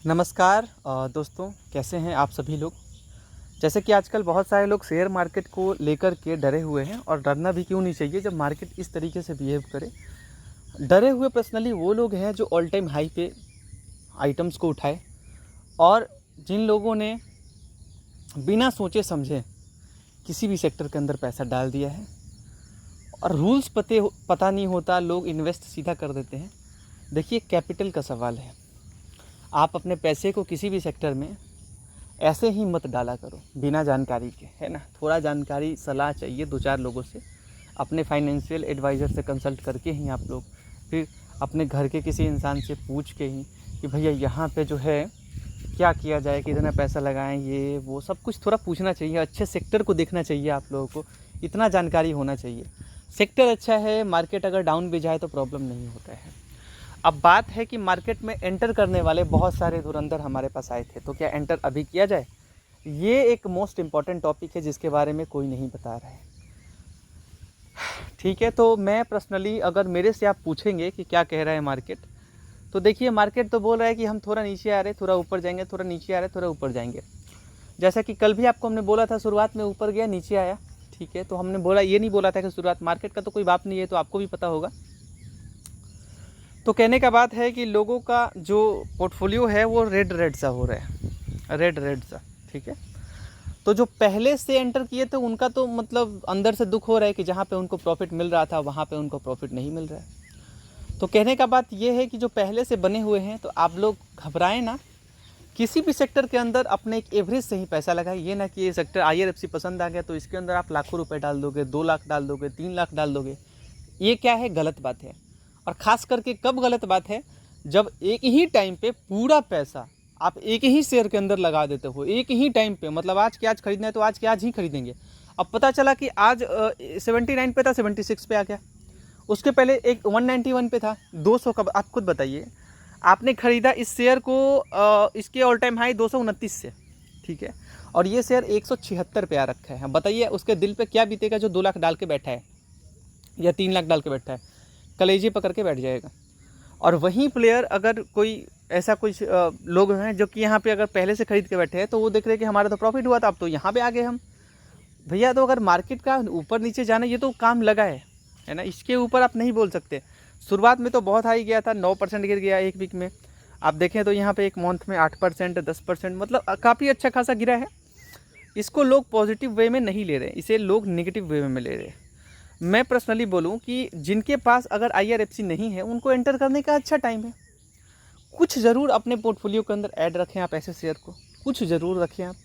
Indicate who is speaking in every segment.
Speaker 1: नमस्कार दोस्तों, कैसे हैं आप सभी लोग। जैसे कि आजकल बहुत सारे लोग शेयर मार्केट को लेकर के डरे हुए हैं, और डरना भी क्यों नहीं चाहिए जब मार्केट इस तरीके से बिहेव करे। डरे हुए पर्सनली वो लोग हैं जो ऑल टाइम हाई पे आइटम्स को उठाए, और जिन लोगों ने बिना सोचे समझे किसी भी सेक्टर के अंदर पैसा डाल दिया है और रूल्स पता नहीं होता, लोग इन्वेस्ट सीधा कर देते हैं। देखिए, कैपिटल का सवाल है। आप अपने पैसे को किसी भी सेक्टर में ऐसे ही मत डाला करो बिना जानकारी के, है ना। थोड़ा जानकारी सलाह चाहिए दो चार लोगों से, अपने फाइनेंशियल एडवाइज़र से कंसल्ट करके ही आप लोग, फिर अपने घर के किसी इंसान से पूछ के ही कि भैया यहाँ पे जो है क्या किया जाए, कितना पैसा लगाएं, ये वो सब कुछ थोड़ा पूछना चाहिए। अच्छे सेक्टर को देखना चाहिए आप लोगों को, इतना जानकारी होना चाहिए। सेक्टर अच्छा है, मार्केट अगर डाउन भी जाए तो प्रॉब्लम नहीं होता है। अब बात है कि मार्केट में एंटर करने वाले बहुत सारे धुरंधर हमारे पास आए थे, तो क्या एंटर अभी किया जाए? ये एक मोस्ट इम्पॉर्टेंट टॉपिक है जिसके बारे में कोई नहीं बता रहा है। ठीक है, तो मैं पर्सनली अगर मेरे से आप पूछेंगे कि क्या कह रहा है मार्केट, तो देखिए, मार्केट तो बोल रहा है कि हम थोड़ा नीचे आ रहे, थोड़ा ऊपर जाएंगे, थोड़ा नीचे आ रहे, थोड़ा ऊपर जाएंगे। जैसा कि कल भी आपको हमने बोला था, शुरुआत में ऊपर गया, नीचे आया। ठीक है, तो हमने बोला, ये नहीं बोला था कि शुरुआत, मार्केट का तो कोई बाप नहीं है, तो आपको भी पता होगा। तो कहने का बात है कि लोगों का जो पोर्टफोलियो है वो रेड सा हो रहा है, रेड सा। ठीक है, तो जो पहले से एंटर किए थे उनका तो मतलब अंदर से दुख हो रहा है कि जहाँ पे उनको प्रॉफिट मिल रहा था वहाँ पे उनको प्रॉफिट नहीं मिल रहा है। तो कहने का बात ये है कि जो पहले से बने हुए हैं, तो आप लोग घबराएं ना। किसी भी सेक्टर के अंदर अपने एक एवरेज से ही पैसा लगाए। ये ना कि ये सेक्टर IRFC पसंद आ गया तो इसके अंदर आप लाखों रुपए डाल दोगे, 2 लाख डाल दोगे, 3 लाख डाल दोगे। ये क्या है? गलत बात है। और ख़ास करके कब गलत बात है? जब एक ही टाइम पे पूरा पैसा आप एक ही शेयर के अंदर लगा देते हो, एक ही टाइम पे। मतलब आज के आज खरीदना है तो आज के आज ही खरीदेंगे। अब पता चला कि आज 79 पे था, 76 पे आ गया। उसके पहले एक 191 पे था, 200 का। आप खुद बताइए, आपने ख़रीदा इस शेयर को इसके ऑल टाइम हाई 229 से। ठीक है, और ये शेयर 176 पे आ रखा है। बताइए उसके दिल पे क्या बीतेगा जो 2 लाख डाल के बैठा है या 3 लाख डाल के बैठा है। कलेजे पकड़ के बैठ जाएगा। और वहीं प्लेयर, अगर कोई ऐसा कुछ लोग हैं जो कि यहाँ पे अगर पहले से खरीद के बैठे हैं, तो वो देख रहे हैं कि हमारा तो प्रॉफिट हुआ था, अब तो यहाँ पे आ गए हम। भैया, तो अगर मार्केट का ऊपर नीचे जाना, ये तो काम लगा है ना। इसके ऊपर आप नहीं बोल सकते। शुरुआत में तो बहुत हाई गया था, 9% गिर गया एक वीक में। आप देखें तो यहाँ पे एक मंथ में 8%, 10%, मतलब काफ़ी अच्छा खासा गिरा है। इसको लोग पॉजिटिव वे में नहीं ले रहे, इसे लोग नेगेटिव वे में ले रहे हैं। मैं पर्सनली बोलूं कि जिनके पास अगर IRFC नहीं है, उनको एंटर करने का अच्छा टाइम है। कुछ ज़रूर अपने पोर्टफोलियो के अंदर ऐड रखें आप ऐसे शेयर को, कुछ ज़रूर रखें आप,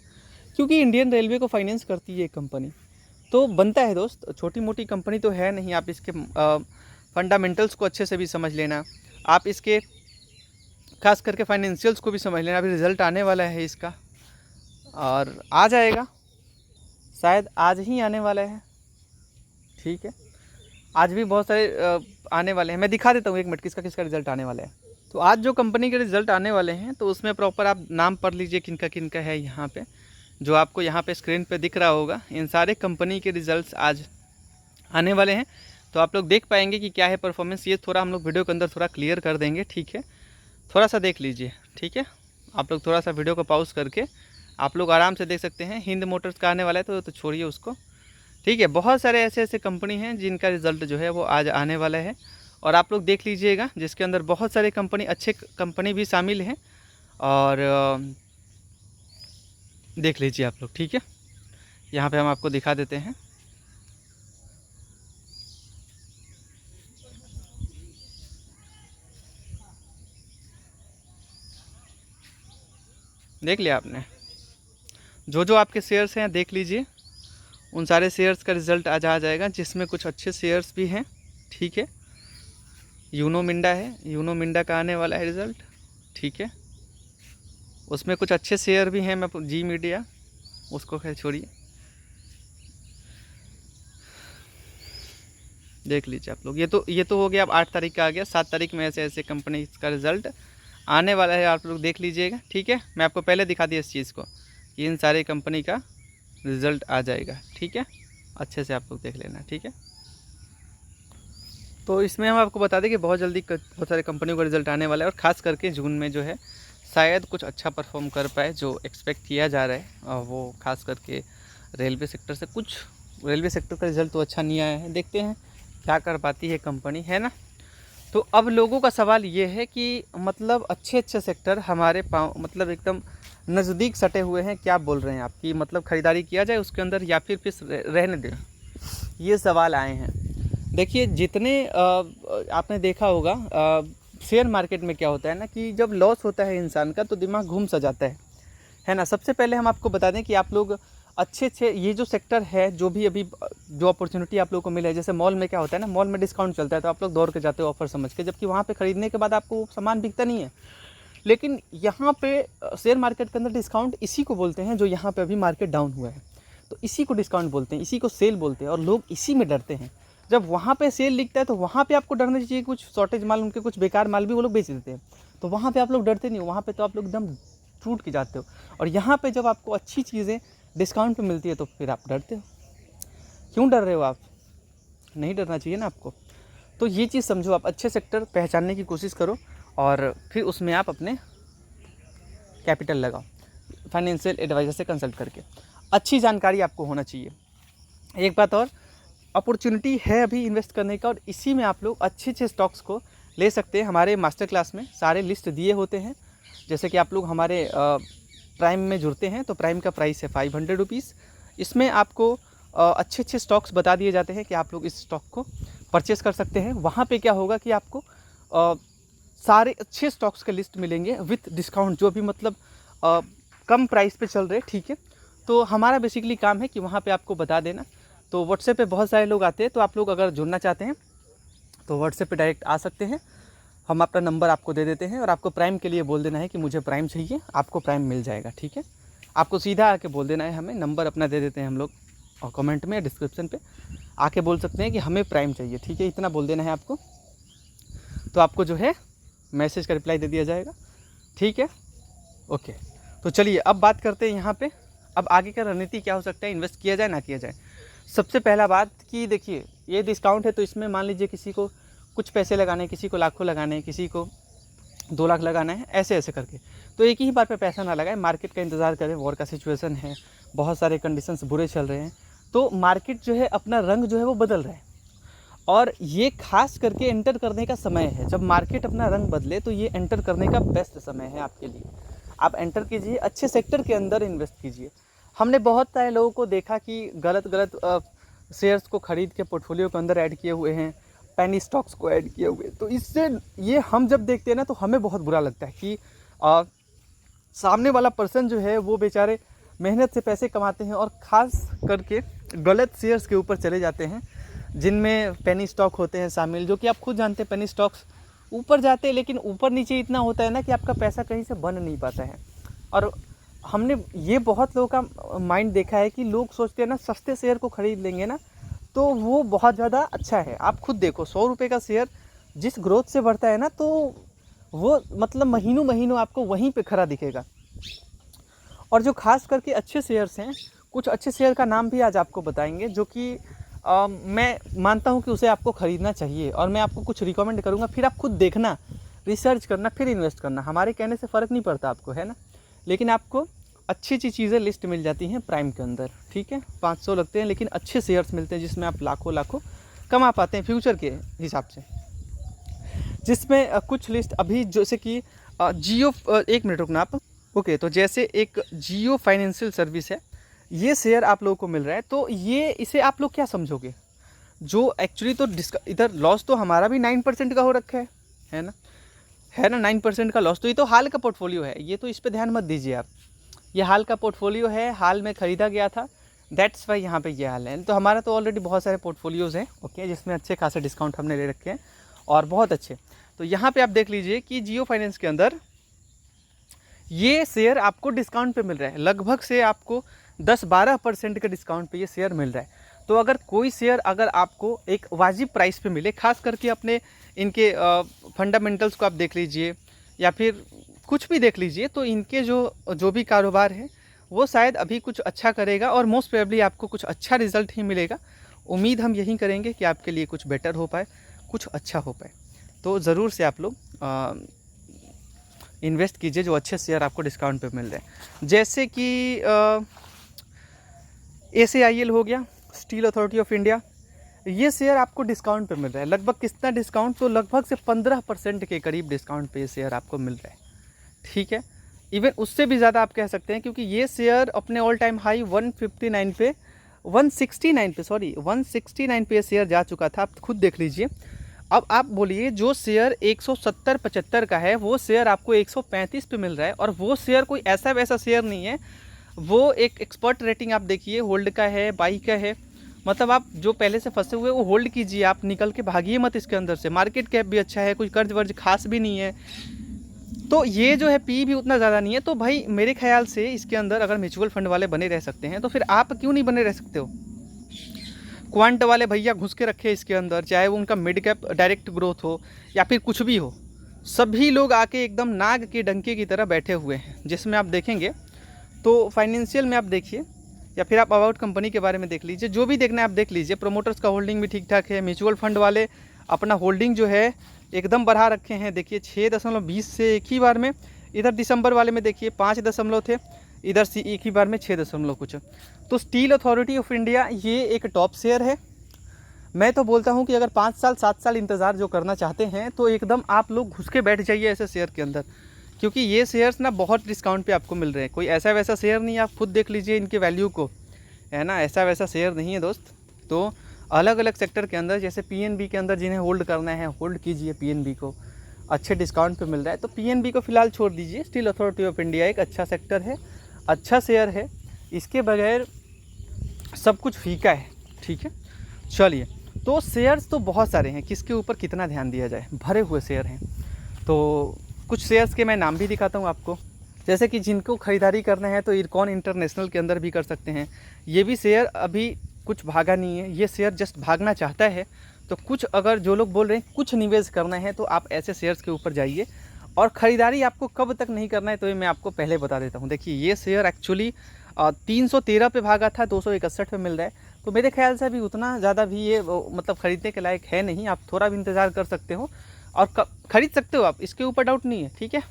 Speaker 1: क्योंकि इंडियन रेलवे को फाइनेंस करती है ये कंपनी। तो बनता है दोस्त, छोटी मोटी कंपनी तो है नहीं। आप इसके फंडामेंटल्स को अच्छे से भी समझ लेना, आप इसके खास करके फाइनेंशियल्स को भी समझ लेना। अभी रिज़ल्ट आने वाला है इसका, और आ जाएगा, शायद आज ही आने वाला है। ठीक है, आज भी बहुत सारे आने वाले हैं। मैं दिखा देता हूँ 1 मिनट किसका किसका रिजल्ट आने वाला है। तो आज जो कंपनी के रिजल्ट आने वाले हैं, तो उसमें प्रॉपर आप नाम पढ़ लीजिए किनका किनका है। यहाँ पे जो आपको यहाँ पे स्क्रीन पे दिख रहा होगा, इन सारे कंपनी के रिजल्ट्स आज आने वाले हैं। तो आप लोग देख पाएंगे कि क्या है परफॉर्मेंस। ये थोड़ा हम लोग वीडियो के अंदर थोड़ा क्लियर कर देंगे। ठीक है, थोड़ा सा देख लीजिए। ठीक है, आप लोग थोड़ा सा वीडियो को पॉज करके आप लोग आराम से देख सकते हैं। हिंद मोटर्स का आने वाला है, तो छोड़िए उसको। ठीक है, बहुत सारे ऐसे ऐसे कंपनी हैं जिनका रिज़ल्ट जो है वो आज आने वाला है, और आप लोग देख लीजिएगा, जिसके अंदर बहुत सारे कंपनी, अच्छे कंपनी भी शामिल हैं। और देख लीजिए आप लोग। ठीक है, यहाँ पे हम आपको दिखा देते हैं। देख लिया आपने, जो जो आपके शेयर्स हैं देख लीजिए। उन सारे शेयर्स का रिज़ल्ट आज आ जाएगा, जिसमें कुछ अच्छे शेयर्स भी हैं। ठीक है, यूनो मिंडा है, यूनो मिंडा का आने वाला है रिज़ल्ट। ठीक है, उसमें कुछ अच्छे शेयर भी हैं। मैं जी मीडिया, उसको खैर छोड़िए, देख लीजिए आप लोग। ये तो हो गया। अब 8 तारीख का आ गया, 7 तारीख में ऐसे ऐसे कंपनी का रिज़ल्ट आने वाला है, आप लोग देख लीजिएगा। ठीक है, मैं आपको पहले दिखा दिया इस चीज़ को कि इन सारे कंपनी का रिज़ल्ट आ जाएगा। ठीक है, अच्छे से आप लोग देख लेना। ठीक है, तो इसमें हम आपको बता दें कि बहुत जल्दी बहुत सारे कंपनियों का रिज़ल्ट आने वाला है, और ख़ास करके जून में जो है शायद कुछ अच्छा परफॉर्म कर पाए जो एक्सपेक्ट किया जा रहा है, वो खास करके रेलवे सेक्टर से। कुछ रेलवे सेक्टर का रिजल्ट तो अच्छा नहीं आया है, देखते हैं क्या कर पाती है कंपनी, है ना। तो अब लोगों का सवाल ये है कि मतलब अच्छे अच्छे सेक्टर हमारे पाँव मतलब एकदम नज़दीक सटे हुए हैं, क्या बोल रहे हैं आप कि मतलब ख़रीदारी किया जाए उसके अंदर या फिर रहने दें, ये सवाल आए हैं। देखिए जितने आपने देखा होगा शेयर मार्केट में क्या होता है ना कि जब लॉस होता है इंसान का तो दिमाग घूम सा जाता है ना। सबसे पहले हम आपको बता दें कि आप लोग अच्छे अच्छे ये जो सेक्टर है, जो भी अभी जो अपॉर्चुनिटी आप लोगों को मिले, जैसे मॉल में क्या होता है ना, मॉल में डिस्काउंट चलता है तो आप लोग दौड़ के जाते हो ऑफर समझ के, जबकि वहाँ पे ख़रीदने के बाद आपको वो सामान बिकता नहीं है। लेकिन यहाँ पे शेयर मार्केट के अंदर डिस्काउंट इसी को बोलते हैं, जो यहाँ पे अभी मार्केट डाउन हुआ है तो इसी को डिस्काउंट बोलते हैं, इसी को सेल बोलते हैं, और लोग इसी में डरते हैं। जब वहाँ पे सेल लिखता है तो वहाँ पे आपको डरना चाहिए, कुछ शॉर्टेज माल, उनके कुछ बेकार माल भी वो लोग बेच देते हैं, तो वहाँ पे आप लोग डरते नहीं हो, वहाँ पे तो आप लोग एकदम टूट के जाते हो। और यहाँ पे जब आपको अच्छी चीज़ें डिस्काउंट पे मिलती है तो फिर आप डरते हो। क्यों डर रहे हो आप? नहीं डरना चाहिए ना आपको। तो ये चीज़ समझो, आप अच्छे सेक्टर पहचानने की कोशिश करो और फिर उसमें आप अपने कैपिटल लगाओ, फाइनेंशियल एडवाइज़र से कंसल्ट करके। अच्छी जानकारी आपको होना चाहिए। एक बात और, अपॉर्चुनिटी है अभी इन्वेस्ट करने का, और इसी में आप लोग अच्छे अच्छे स्टॉक्स को ले सकते हैं। हमारे मास्टर क्लास में सारे लिस्ट दिए होते हैं। जैसे कि आप लोग हमारे प्राइम में जुड़ते हैं तो प्राइम का प्राइस है 500 रुपीज़। इसमें आपको अच्छे अच्छे स्टॉक्स बता दिए जाते हैं कि आप लोग इस स्टॉक को परचेस कर सकते हैं। वहाँ पे क्या होगा कि आपको सारे अच्छे स्टॉक्स के लिस्ट मिलेंगे विथ डिस्काउंट, जो भी मतलब कम प्राइस पे चल रहे, ठीक है। तो हमारा बेसिकली काम है कि वहाँ पे आपको बता देना। तो व्हाट्सएप पे बहुत सारे लोग आते हैं, तो आप लोग अगर जुड़ना चाहते हैं तो व्हाट्सएप पे डायरेक्ट आ सकते हैं। हम अपना नंबर आपको दे देते हैं और आपको प्राइम के लिए बोल देना है कि मुझे प्राइम चाहिए, आपको प्राइम मिल जाएगा, ठीक है। आपको सीधा आके बोल देना है, हमें नंबर अपना दे देते हैं हम लोग, और कमेंट में डिस्क्रिप्शन पे आके बोल सकते हैं कि हमें प्राइम चाहिए, ठीक है। इतना बोल देना है आपको, तो आपको जो है मैसेज का रिप्लाई दे दिया जाएगा, ठीक है। ओके, तो चलिए अब बात करते हैं यहाँ पे, अब आगे का रणनीति क्या हो सकता है, इन्वेस्ट किया जाए ना किया जाए। सबसे पहला बात कि देखिए ये डिस्काउंट है, तो इसमें मान लीजिए किसी को कुछ पैसे लगाने, किसी को लाखों लगाने, किसी को 2 लाख लगाना है, ऐसे ऐसे करके, तो एक ही बार पे पैसा ना लगाए, मार्केट का इंतज़ार करें। वॉर का सिचुएशन है, बहुत सारे कंडीशंस बुरे चल रहे हैं, तो मार्केट जो है अपना रंग जो है वो बदल रहा है, और ये खास करके एंटर करने का समय है। जब मार्केट अपना रंग बदले तो ये एंटर करने का बेस्ट समय है आपके लिए। आप एंटर कीजिए, अच्छे सेक्टर के अंदर इन्वेस्ट कीजिए। हमने बहुत सारे लोगों को देखा कि गलत शेयर्स को ख़रीद के पोर्टफोलियो के अंदर ऐड किए हुए हैं, पेनी स्टॉक्स को ऐड किए हुए। तो इससे ये हम जब देखते हैं ना तो हमें बहुत बुरा लगता है कि सामने वाला पर्सन जो है वो बेचारे मेहनत से पैसे कमाते हैं और ख़ास करके गलत शेयर्स के ऊपर चले जाते हैं, जिनमें पेनी स्टॉक होते हैं शामिल, जो कि आप खुद जानते हैं पेनी स्टॉक्स ऊपर जाते हैं लेकिन ऊपर नीचे इतना होता है ना कि आपका पैसा कहीं से बन नहीं पाता है। और हमने ये बहुत लोगों का माइंड देखा है कि लोग सोचते हैं ना सस्ते शेयर को ख़रीद लेंगे ना तो वो बहुत ज़्यादा अच्छा है। आप खुद देखो 100 रुपये का शेयर जिस ग्रोथ से बढ़ता है ना तो वो मतलब महीनों महीनों आपको वहीं पे खड़ा दिखेगा। और जो खास करके अच्छे शेयर्स हैं, कुछ अच्छे शेयर का नाम भी आज आपको बताएंगे, जो कि मैं मानता हूं कि उसे आपको ख़रीदना चाहिए, और मैं आपको कुछ रिकमेंड करूंगा, फिर आप खुद देखना, रिसर्च करना, फिर इन्वेस्ट करना। हमारे कहने से फ़र्क नहीं पड़ता आपको, है ना। लेकिन आपको अच्छी अच्छी चीज़ें लिस्ट मिल जाती हैं प्राइम के अंदर, ठीक है। 500 लगते हैं लेकिन अच्छे शेयर्स मिलते हैं जिसमें आप लाखों लाखों कमा पाते हैं फ्यूचर के हिसाब से। जिसमें कुछ लिस्ट अभी जैसे कि जियो, एक मिनट रुकना आप। ओके, तो जैसे एक जियो फाइनेंशियल सर्विस है, ये शेयर आप लोगों को मिल रहा है, तो ये इसे आप लोग क्या समझोगे? जो एक्चुअली तो इधर लॉस तो हमारा भी 9% का हो रखा है ना, 9% का लॉस। तो ये तो हाल का पोर्टफोलियो है, ये तो इस पर ध्यान मत दीजिए आप। ये हाल का पोर्टफोलियो है, हाल में ख़रीदा गया था, दैट्स वाई यहाँ पे ये हाल है। तो हमारा तो ऑलरेडी बहुत सारे पोर्टफोलियोज़ हैं, ओके, जिसमें अच्छे खासे डिस्काउंट हमने ले रखे हैं और बहुत अच्छे। तो यहाँ पे आप देख लीजिए कि जियो फाइनेंस के अंदर ये शेयर आपको डिस्काउंट पे मिल रहा है, लगभग से आपको 10-12% के डिस्काउंट पे ये शेयर मिल रहा है। तो अगर कोई शेयर अगर आपको एक वाजिब प्राइस पे मिले, खास करके अपने इनके फंडामेंटल्स को आप देख लीजिए या फिर कुछ भी देख लीजिए, तो इनके जो भी कारोबार है वो शायद अभी कुछ अच्छा करेगा और मोस्ट प्रोबेबली आपको कुछ अच्छा रिजल्ट ही मिलेगा। उम्मीद हम यही करेंगे कि आपके लिए कुछ बेटर हो पाए, कुछ अच्छा हो पाए। तो ज़रूर से आप लोग इन्वेस्ट कीजिए जो अच्छे शेयर आपको डिस्काउंट पे मिल रहे हैं। जैसे कि ACIL हो गया, स्टील अथॉरिटी ऑफ इंडिया, ये शेयर आपको डिस्काउंट पे मिल रहा है। लगभग कितना डिस्काउंट, तो लगभग से 15% के करीब डिस्काउंट पे ये शेयर आपको मिल रहा है। ठीक है, इवन उससे भी ज़्यादा आप कह सकते हैं, क्योंकि ये शेयर अपने ऑल टाइम हाई 169 पे 169 पे ये शेयर जा चुका था, आप खुद देख लीजिए। अब आप बोलिए जो शेयर 170-75 का है वो शेयर आपको 135 पे मिल रहा है, और वो शेयर कोई ऐसा वैसा शेयर नहीं है, वो एक एक्सपर्ट रेटिंग आप देखिए, होल्ड का है, बाई का है। मतलब आप जो पहले से फंसे हुए वो होल्ड कीजिए, आप निकल के भागिए मत इसके अंदर से। मार्केट कैप भी अच्छा है, कोई कर्ज वर्ज खास भी नहीं है, तो ये जो है पी भी उतना ज़्यादा नहीं है। तो भाई मेरे ख्याल से इसके अंदर अगर म्यूचुअल फंड वाले बने रह सकते हैं तो फिर आप क्यों नहीं बने रह सकते हो। क्वांट वाले भैया घुस के रखे इसके अंदर, चाहे वो उनका मिड कैप डायरेक्ट ग्रोथ हो या फिर कुछ भी हो, सभी लोग आके एकदम नाग के डंके की तरह बैठे हुए हैं। जिसमें आप देखेंगे तो फाइनेंशियल में आप देखिए, या फिर आप अबाउट कंपनी के बारे में देख लीजिए, जो भी देखना है आप देख लीजिए। प्रोमोटर्स का होल्डिंग भी ठीक ठाक है, म्यूचुअल फंड वाले अपना होल्डिंग जो है एकदम बढ़ा रखे हैं। देखिए 6.20 से एक ही बार में, इधर दिसंबर वाले में देखिए 5 दशमलव थे, इधर से एक ही बार में 6 दशमलव कुछ। तो स्टील अथॉरिटी ऑफ इंडिया ये एक टॉप शेयर है। मैं तो बोलता हूँ कि अगर 5 साल 7 साल इंतज़ार जो करना चाहते हैं तो एकदम आप लोग घुस के बैठ जाइए ऐसे शेयर के अंदर, क्योंकि ये शेयर्स ना बहुत डिस्काउंट पे आपको मिल रहे हैं। कोई ऐसा वैसा शेयर नहीं है, आप खुद देख लीजिए इनके वैल्यू को, है ना, ऐसा वैसा शेयर नहीं है दोस्त। तो अलग अलग सेक्टर के अंदर, जैसे PNB के अंदर जिन्हें होल्ड करना है होल्ड कीजिए, PNB को अच्छे डिस्काउंट पे मिल रहा है, तो PNB को फ़िलहाल छोड़ दीजिए। स्टील अथॉरिटी ऑफ इंडिया एक अच्छा सेक्टर है, अच्छा शेयर है, इसके बगैर सब कुछ फीका है। ठीक है, चलिए, तो शेयर्स तो बहुत सारे हैं, किसके ऊपर कितना ध्यान दिया जाए, भरे हुए शेयर हैं। तो कुछ शेयर्स के मैं नाम भी दिखाता हूँ आपको, जैसे कि जिनको ख़रीदारी करना है तो इरकॉन इंटरनेशनल के अंदर भी कर सकते हैं। ये भी शेयर अभी कुछ भागा नहीं है, ये शेयर जस्ट भागना चाहता है। तो कुछ अगर जो लोग बोल रहे हैं कुछ निवेश करना है तो आप ऐसे शेयर्स के ऊपर जाइए। और ख़रीदारी आपको कब तक नहीं करना है तो ये मैं आपको पहले बता देता हूँ। देखिए ये शेयर एक्चुअली 313 पे भागा था, 261 पे मिल रहा है, तो मेरे ख्याल से अभी उतना ज़्यादा भी ये मतलब ख़रीदने के लायक है नहीं। आप थोड़ा भी इंतज़ार कर सकते हो और ख़रीद सकते हो आप, इसके ऊपर डाउट नहीं है। ठीक है,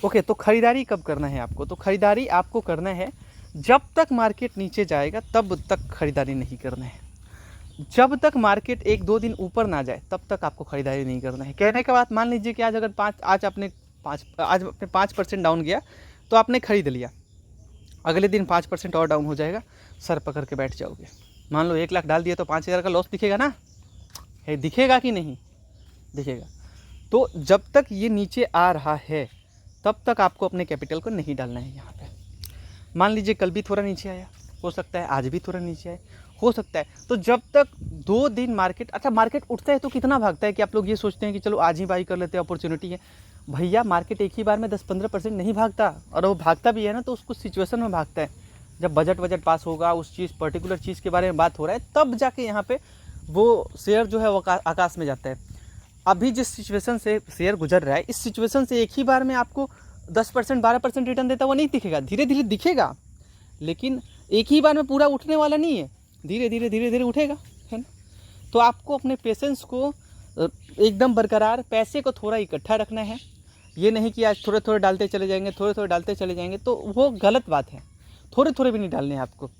Speaker 1: ओके। तो ख़रीदारी कब करना है आपको, तो ख़रीदारी आपको करना है जब तक मार्केट नीचे जाएगा तब तक ख़रीदारी नहीं करना है। जब तक मार्केट 1-2 दिन ऊपर ना जाए तब तक आपको ख़रीदारी नहीं करना है। कहने के बाद मान लीजिए कि आज अगर आज आपने 5% डाउन गया तो आपने ख़रीद लिया, अगले दिन 5% और डाउन हो जाएगा, सर पकड़ के बैठ जाओगे। मान लो 1 लाख डाल दिया तो 5,000 का लॉस दिखेगा ना, है दिखेगा कि नहीं दिखेगा। तो जब तक ये नीचे आ रहा है तब तक आपको अपने कैपिटल को नहीं डालना है यहाँ पे। मान लीजिए कल भी थोड़ा नीचे आया, हो सकता है आज भी थोड़ा नीचे आए, हो सकता है। तो जब तक 2 दिन मार्केट, अच्छा मार्केट उठता है तो कितना भागता है कि आप लोग ये सोचते हैं कि चलो आज ही बाई कर लेते हैं, अपॉर्चुनिटी है। भैया मार्केट एक ही बार में 10-15% नहीं भागता, और वो भागता भी है ना तो उसको सिचुएशन में भागता है। जब बजट पास होगा, उस चीज़ पर्टिकुलर चीज़ के बारे में बात हो रहा है, तब जाके यहाँ पे वो शेयर जो है वो आकाश में जाता है। अभी जिस सिचुएशन से शेयर गुजर रहा है, इस सिचुएशन से एक ही बार में आपको 10% 12% रिटर्न देता हुआ नहीं दिखेगा, धीरे धीरे दिखेगा, लेकिन एक ही बार में पूरा उठने वाला नहीं है, धीरे धीरे उठेगा, है ना। तो आपको अपने पेशेंस को एकदम बरकरार, पैसे को थोड़ा इकट्ठा रखना है। ये नहीं कि आज थोड़े थोड़े डालते चले जाएंगे, थोड़े थोड़े डालते चले जाएंगे, तो वो गलत बात है। थोड़े थोड़े भी नहीं डालने हैं आपको।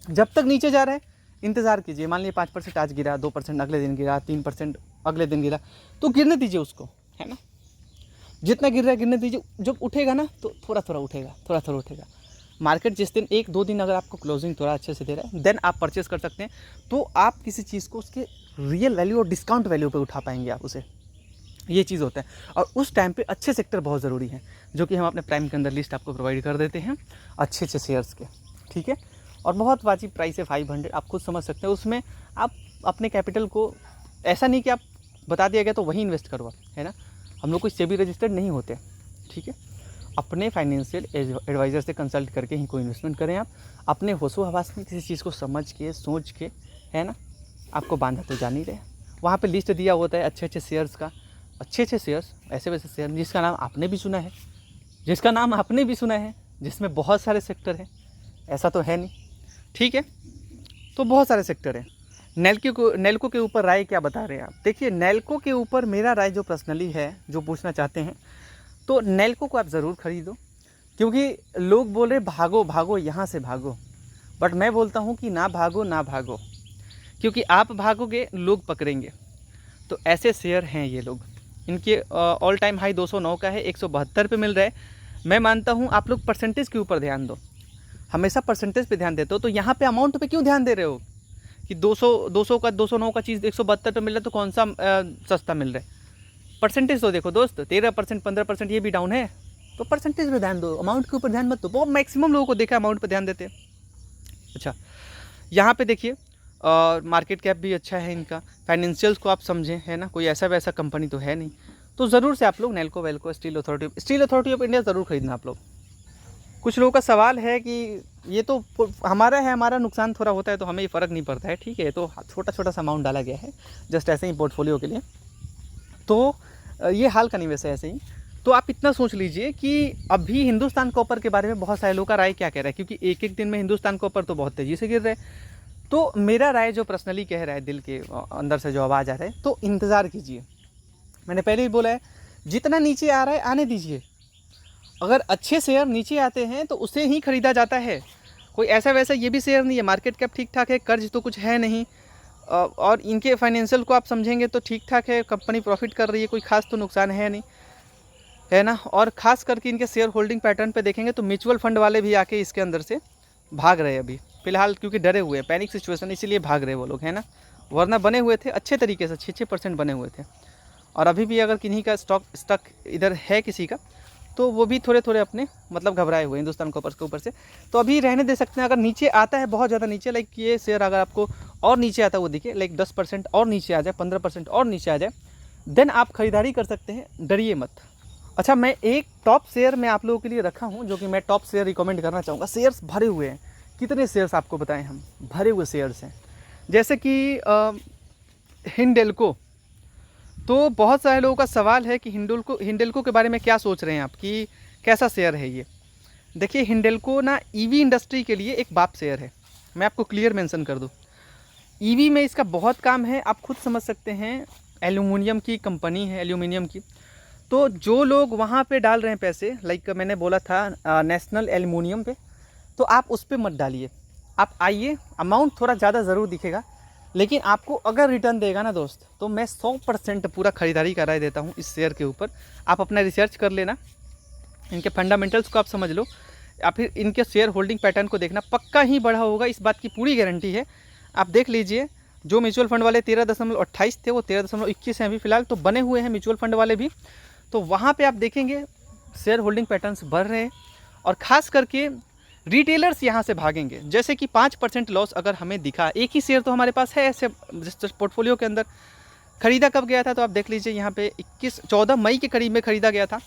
Speaker 1: जब तक नीचे जा रहा है इंतज़ार कीजिए। मान लीजिए 5% आज गिरा, 2% अगले दिन गिरा, 3% अगले दिन गिरा, तो गिरने दीजिए उसको, है ना। जितना गिर रहा है गिरने दीजिए, जब उठेगा ना तो थोड़ा थोड़ा उठेगा, थोड़ा थोड़ा उठेगा। मार्केट जिस दिन 1-2 दिन अगर आपको क्लोजिंग थोड़ा अच्छे से दे रहा है, देन आप परचेस कर सकते हैं। तो आप किसी चीज़ को उसके रियल वैल्यू और डिस्काउंट वैल्यू पे उठा पाएंगे आप उसे, ये चीज़ होता है। और उस टाइम पे अच्छे सेक्टर बहुत ज़रूरी हैं, जो कि हम अपने प्राइम के अंदर लिस्ट आपको प्रोवाइड कर देते हैं अच्छे अच्छे शेयर्स के, ठीक है। और बहुत वाजिब प्राइस है 500, आप खुद समझ सकते हैं। उसमें आप अपने कैपिटल को, ऐसा नहीं कि आप बता दिया गया तो वहीं इन्वेस्ट करो, है ना। हम लोग कोई सेबी रजिस्टर्ड नहीं होते, ठीक है। अपने फाइनेंशियल एडवाइज़र से कंसल्ट करके ही कोई इन्वेस्टमेंट करें। आप अपने होशो हवास में किसी चीज़ को समझ के, सोच के, है ना। आपको बांधा तो जान ही रहे, वहाँ पे लिस्ट दिया होता है अच्छे अच्छे शेयर्स का, अच्छे अच्छे शेयर्स, ऐसे वैसे शेयर जिसका नाम आपने भी सुना है, जिसमें बहुत सारे सेक्टर हैं, ऐसा तो है नहीं, ठीक है। तो बहुत सारे सेक्टर हैं। नेल्को के ऊपर राय क्या बता रहे हैं आप। देखिए नेल्को के ऊपर मेरा राय जो पर्सनली है, जो पूछना चाहते हैं, तो नेल्को को आप ज़रूर खरीदो, क्योंकि लोग बोल रहे भागो भागो यहाँ से भागो, बट मैं बोलता हूँ कि ना भागो ना भागो, क्योंकि आप भागोगे लोग पकड़ेंगे। तो ऐसे शेयर हैं ये लोग। इनके ऑल टाइम हाई 209 का है, 172 पे मिल रहा है। मैं मानता हूँ आप लोग परसेंटेज के ऊपर ध्यान दो, हमेशा परसेंटेज पे ध्यान देते हो, तो यहाँ पे अमाउंट पे क्यों ध्यान दे रहे हो कि 200 का 209 का चीज़ 172 पे मिल रहा है तो कौन सा सस्ता मिल रहा है। परसेंटेज तो देखो दोस्त, 13%, 15% ये भी डाउन है, तो परसेंटेज पे ध्यान दो, अमाउंट के ऊपर ध्यान मत दो। बहुत मैक्सिमम लोगों को देखा अमाउंट पे ध्यान देते हैं। अच्छा, यहाँ पे देखिए और मार्केट कैप भी अच्छा है इनका, फाइनेंशियल्स को आप समझें, है ना, कोई ऐसा वैसा कंपनी तो है नहीं। तो ज़रूर से आप लोग नेल्को वेल्को स्टील अथॉरिटी ऑफ इंडिया ज़रूर खरीदना आप लोग। कुछ लोगों का सवाल है कि ये तो हमारा है, हमारा नुकसान थोड़ा होता है तो हमें फ़र्क नहीं पड़ता है, ठीक है, तो छोटा छोटा सा अमाउंट डाला गया है जस्ट ऐसे ही पोर्टफोलियो के लिए, तो ये हाल का निवेश है ऐसे ही। तो आप इतना सोच लीजिए कि अभी हिंदुस्तान कॉपर के बारे में बहुत सारे लोगों का राय क्या कह रहा है, क्योंकि एक एक दिन में हिंदुस्तान कॉपर तो बहुत तेज़ी से गिर रहा है। तो मेरा राय जो पर्सनली कह रहा है, दिल के अंदर से जो आवाज़ आ रहा है, तो इंतज़ार कीजिए। मैंने पहले ही बोला है, जितना नीचे आ रहा है आने दीजिए। अगर अच्छे शेयर नीचे आते हैं तो उसे ही खरीदा जाता है, कोई ऐसा वैसा ये भी शेयर नहीं है। मार्केट कैप ठीक ठाक है, कर्ज तो कुछ है नहीं, और इनके फाइनेंशियल को आप समझेंगे तो ठीक ठाक है, कंपनी प्रॉफिट कर रही है, कोई खास तो नुकसान है नहीं, है ना। और ख़ास करके इनके शेयर होल्डिंग पैटर्न पे देखेंगे तो म्यूचुअल फंड वाले भी आके इसके अंदर से भाग रहे हैं अभी फ़िलहाल, क्योंकि डरे हुए हैं, पैनिक सिचुएशन, इसीलिए भाग रहे वो लोग, है ना। वरना बने हुए थे अच्छे तरीके से, 6% बने हुए थे। और अभी भी अगर किन्हीं का स्टॉक इधर है किसी का, तो वो भी थोड़े थोड़े अपने मतलब घबराए हुए हिंदुस्तान कॉपर्स के ऊपर से, तो अभी रहने दे सकते हैं। अगर नीचे आता है बहुत ज़्यादा नीचे, लाइक ये शेयर अगर आपको और नीचे आता है, वो देखिए लाइक 10% और नीचे आ जाए, 15% और नीचे आ जाए, देन आप खरीदारी कर सकते हैं, डरिए मत। अच्छा, मैं एक टॉप शेयर मैं आप लोगों के लिए रखा हूँ, जो कि मैं टॉप शेयर रिकमेंड करना चाहूँगा। शेयर्स भरे हुए हैं, कितने शेयर्स आपको बताएं हम, भरे हुए शेयर्स हैं, जैसे कि हिंडेल्को। तो बहुत सारे लोगों का सवाल है कि हिंडेल्को के बारे में क्या सोच रहे हैं आप, कि कैसा शेयर है ये। देखिए, हिंडेल्को ना ईवी इंडस्ट्री के लिए एक बाप शेयर है, मैं आपको क्लियर मेंशन कर दूं। ईवी में इसका बहुत काम है, आप खुद समझ सकते हैं, एल्यूमिनियम की कंपनी है, एल्यूमिनियम की। तो जो लोग वहाँ पे डाल रहे हैं पैसे, लाइक मैंने बोला था नेशनल एल्यूमिनियम पे, तो आप उस पर मत डालिए। आप आइए, अमाउंट थोड़ा ज़्यादा ज़रूर दिखेगा, लेकिन आपको अगर रिटर्न देगा ना दोस्त, तो मैं 100% पूरा खरीदारी का राय देता हूँ इस शेयर के ऊपर। आप अपना रिसर्च कर लेना, इनके फंडामेंटल्स को आप समझ लो, या फिर इनके शेयर होल्डिंग पैटर्न को देखना, पक्का ही बढ़ा होगा, इस बात की पूरी गारंटी है। आप देख लीजिए, जो म्यूचुअल फंड वाले 13.28 थे, वो 13.21 हैं अभी फ़िलहाल, तो बने हुए हैं म्यूचुअल फंड वाले भी। तो वहाँ पे आप देखेंगे शेयर होल्डिंग पैटर्न्स बढ़ रहे हैं, और ख़ास करके रिटेलर्स यहाँ से भागेंगे। जैसे कि 5% लॉस अगर हमें दिखा, एक ही शेयर तो हमारे पास है ऐसे पोर्टफोलियो के अंदर, ख़रीदा कब गया था, तो आप देख लीजिए यहाँ पे 14 मई के करीब में ख़रीदा गया था।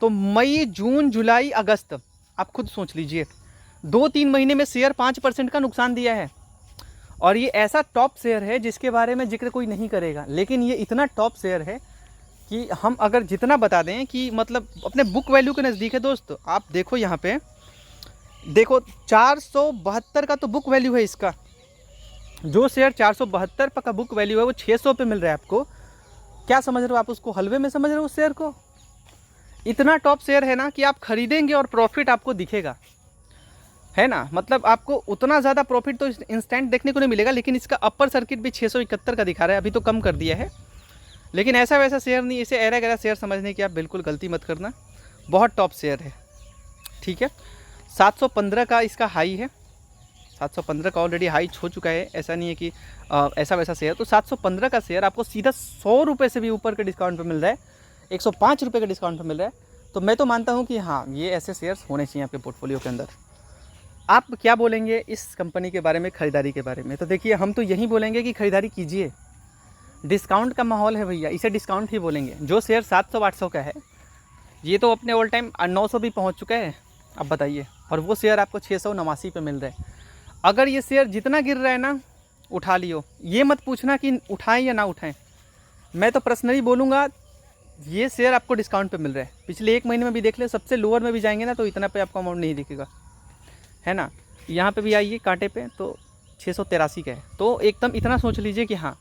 Speaker 1: तो मई, जून, जुलाई, अगस्त, आप खुद सोच लीजिए, 2-3 महीने में शेयर 5% का नुकसान दिया है। और ये ऐसा टॉप शेयर है जिसके बारे में जिक्र कोई नहीं करेगा, लेकिन ये इतना टॉप शेयर है कि हम अगर जितना बता दें कि मतलब अपने बुक वैल्यू के नज़दीक है दोस्त। आप देखो यहाँ पे, देखो 472 का तो बुक वैल्यू है इसका। जो शेयर 472 का बुक वैल्यू है, वो 600 पे मिल रहा है आपको। क्या समझ रहे हो आप उसको, हलवे में समझ रहे हो उस शेयर को। इतना टॉप शेयर है ना कि आप खरीदेंगे और प्रॉफिट आपको दिखेगा, है ना। मतलब आपको उतना ज़्यादा प्रॉफिट तो इंस्टेंट देखने को नहीं मिलेगा, लेकिन इसका अपर सर्किट भी 671 का दिखा रहा है, अभी तो कम कर दिया है। लेकिन ऐसा वैसा शेयर नहीं, इसे ऐरा गैरा शेयर समझने की आप बिल्कुल गलती मत करना, बहुत टॉप शेयर है, ठीक है। 715 का इसका हाई है, 715 का ऑलरेडी हाई हो चुका है, ऐसा नहीं है कि ऐसा वैसा शेयर। तो 715 का शेयर आपको सीधा 100 रुपये से भी ऊपर के डिस्काउंट पे मिल रहा है, 105 रुपये के डिस्काउंट पे मिल रहा है। तो मैं तो मानता हूँ कि हाँ, ये ऐसे शेयर्स होने चाहिए आपके पोर्टफोलियो के अंदर। आप क्या बोलेंगे इस कंपनी के बारे में, खरीदारी के बारे में? तो देखिए, हम तो यही बोलेंगे कि खरीदारी कीजिए, डिस्काउंट का माहौल है भैया, इसे डिस्काउंट ही बोलेंगे। जो शेयर 700-800 का है, ये तो अपने ऑल टाइम 900 भी पहुँच चुका है, अब बताइए। और वो शेयर आपको 689 पे मिल रहा है। अगर ये शेयर जितना गिर रहा है ना, उठा लियो, ये मत पूछना कि उठाएं या ना उठाएं। मैं तो पर्सनली बोलूँगा, ये शेयर आपको डिस्काउंट पे मिल रहा है। पिछले 1 महीने में भी देख ले, सबसे लोअर में भी जाएंगे ना तो इतना पे आपको अमाउंट नहीं दिखेगा, है ना। यहाँ पे भी आइए कांटे पे, तो 683 का है। तो एकदम इतना सोच लीजिए कि हाँ,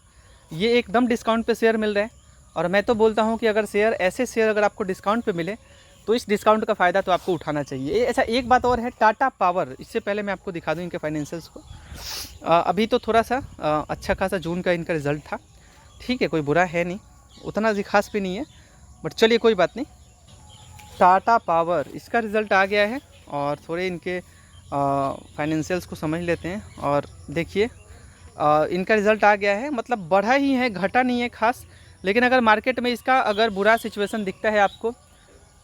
Speaker 1: ये एकदम डिस्काउंट पे शेयर मिल रहा है। और मैं तो बोलता हूँ कि अगर शेयर, ऐसे शेयर अगर आपको डिस्काउंट पे मिले, तो इस डिस्काउंट का फ़ायदा तो आपको उठाना चाहिए। अच्छा, एक बात और है, टाटा पावर, इससे पहले मैं आपको दिखा दूँ इनके फाइनेंशियल्स को। अभी तो थोड़ा सा अच्छा खासा जून का इनका रिज़ल्ट था, ठीक है, कोई बुरा है नहीं, उतना खास भी नहीं है, बट चलिए कोई बात नहीं। टाटा पावर, इसका रिज़ल्ट आ गया है और थोड़े इनके फाइनेंशियल्स को समझ लेते हैं। और देखिए इनका रिज़ल्ट आ गया है, मतलब बढ़ा ही है, घटा नहीं है खास। लेकिन अगर मार्केट में इसका अगर बुरा सिचुएशन दिखता है आपको,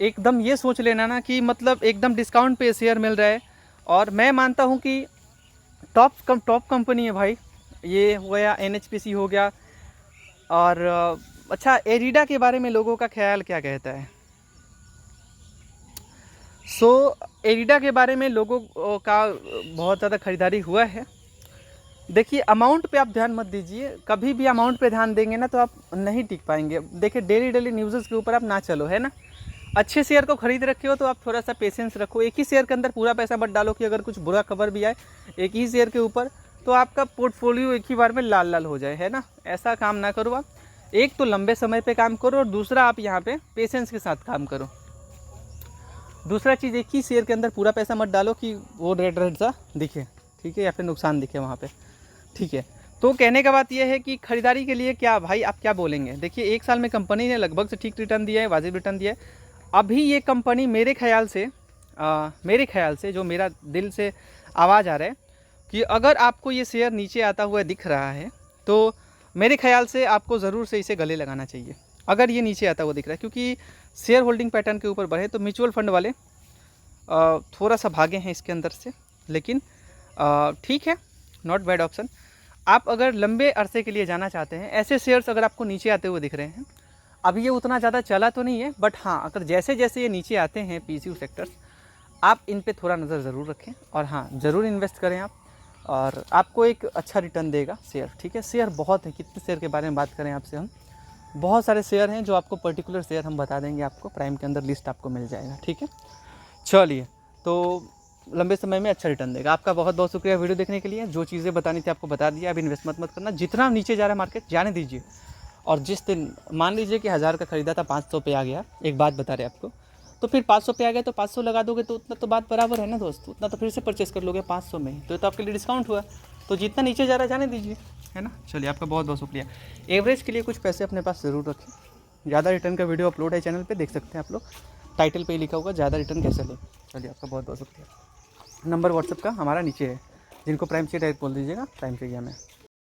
Speaker 1: एकदम ये सोच लेना ना कि मतलब एकदम डिस्काउंट पे शेयर मिल रहा है। और मैं मानता हूँ कि टॉप कंपनी है भाई, ये हो गया NHPC हो गया। और अच्छा, एरिडा के बारे में लोगों का ख्याल क्या कहता है? एरिडा के बारे में लोगों का बहुत ज़्यादा ख़रीदारी हुआ है। देखिए अमाउंट पे आप ध्यान मत दीजिए, कभी भी अमाउंट पे ध्यान देंगे ना तो आप नहीं टिक पाएंगे। देखिए डेली न्यूज़ के ऊपर आप ना चलो, है ना। अच्छे शेयर को खरीद रखे हो तो आप थोड़ा सा पेशेंस रखो। एक ही शेयर के अंदर पूरा पैसा मत डालो कि अगर कुछ बुरा खबर भी आए एक ही शेयर के ऊपर तो आपका पोर्टफोलियो एक ही बार में लाल लाल हो जाए, है ना। ऐसा काम ना करो आप। एक तो लंबे समय पे काम करो और दूसरा आप यहाँ पे पेशेंस के साथ काम करो। दूसरा चीज़, एक ही शेयर के अंदर पूरा पैसा मत डालो कि वो रेड सा दिखे, ठीक है, या फिर नुकसान दिखे वहाँ पे, ठीक है। तो कहने का बात यह है कि खरीदारी के लिए क्या भाई आप क्या बोलेंगे? देखिए 1 साल में कंपनी ने लगभग से ठीक रिटर्न दिया है, वाजिब रिटर्न दिया है। अभी ये कंपनी मेरे ख्याल से जो मेरा दिल से आवाज़ आ रहा है कि अगर आपको ये शेयर नीचे आता हुआ दिख रहा है तो मेरे ख्याल से आपको ज़रूर से इसे गले लगाना चाहिए, अगर ये नीचे आता हुआ दिख रहा है। क्योंकि शेयर होल्डिंग पैटर्न के ऊपर बढ़े तो म्यूचुअल फंड वाले थोड़ा सा भागे हैं इसके अंदर से, लेकिन ठीक है, नॉट बैड ऑप्शन। आप अगर लंबे अरसे के लिए जाना चाहते हैं, ऐसे शेयर्स अगर आपको नीचे आते हुए दिख रहे हैं, अभी ये उतना ज़्यादा चला तो नहीं है, बट हाँ अगर जैसे जैसे ये नीचे आते हैं PSU सेक्टर्स, आप इन पे थोड़ा नज़र ज़रूर रखें और हाँ ज़रूर इन्वेस्ट करें आप, और आपको एक अच्छा रिटर्न देगा शेयर, ठीक है। शेयर बहुत है, कितने शेयर के बारे में बात करें आपसे हम, बहुत सारे शेयर हैं जो आपको पर्टिकुलर शेयर हम बता देंगे, आपको प्राइम के अंदर लिस्ट आपको मिल जाएगा, ठीक है। चलिए, तो लंबे समय में अच्छा रिटर्न देगा। आपका बहुत बहुत शुक्रिया वीडियो देखने के लिए। जो चीज़ें बतानी थी आपको बता दिया। अब इन्वेस्ट मत करना, जितना नीचे जा रहा है मार्केट जाने दीजिए। और जिस दिन मान लीजिए कि 1000 का खरीदा था 500 पे आ गया, एक बात बता रहे आपको, तो फिर 500 पे आ गया तो 500 लगा दोगे तो उतना तो बात बराबर है ना दोस्त, उतना तो फिर से परचेस कर लोगे 500 में ही, तो आपके लिए डिस्काउंट हुआ। तो जितना नीचे जा रहा है जाने दीजिए, है ना। चलिए, आपका बहुत बहुत शुक्रिया। एवरेज के लिए कुछ पैसे अपने पास ज़रूर रखें। ज़्यादा रिटर्न का वीडियो अपलोड है चैनल पर, देख सकते हैं आप लोग, टाइटल पे ही लिखा होगा ज़्यादा रिटर्न कैसे लें। चलिए, आपका बहुत बहुत शुक्रिया। नंबर व्हाट्सएप का हमारा नीचे है, जिनको प्राइम चाहिए डायरेक्ट बोल दीजिएगा, प्राइम चाहिए हमें।